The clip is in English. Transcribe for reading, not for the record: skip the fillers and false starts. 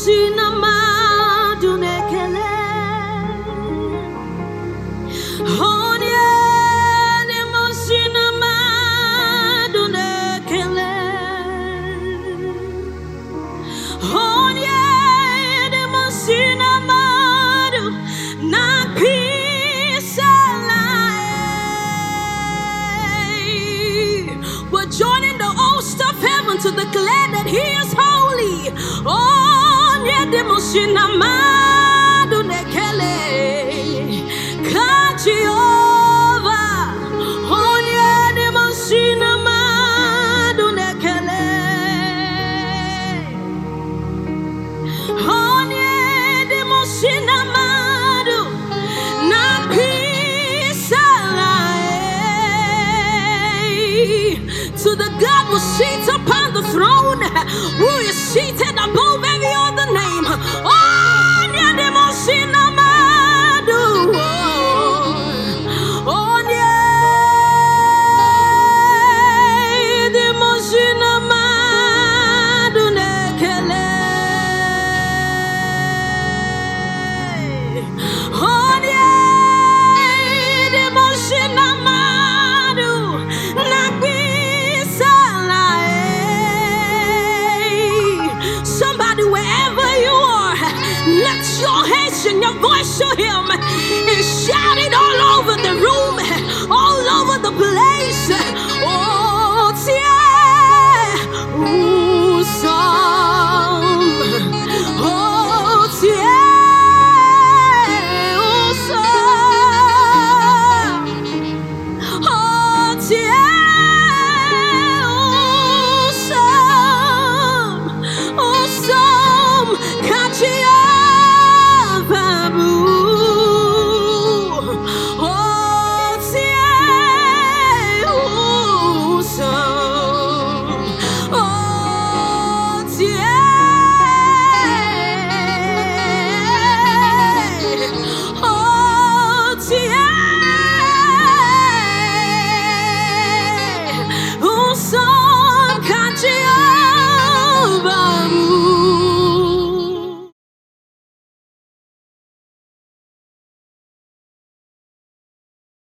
mosina madunekele. Onye de mosina madunekele. Onye de mosina madu na we're joining the host of heaven to declare that He is holy. Oh, Nyedemosina madunekele, ka Jehovah. Oh, Nyedemosina madunekele. Oh, Nyedemosina madu na to the God who sits upon the throne, who is seated above every other name. Oh, Nyedemosina madu. Oh, Nyedemosina madu nekele. Oh, Nyedemosina madu nakwi. Somebody, wherever you are, lift your hands and your voice to Him and shout it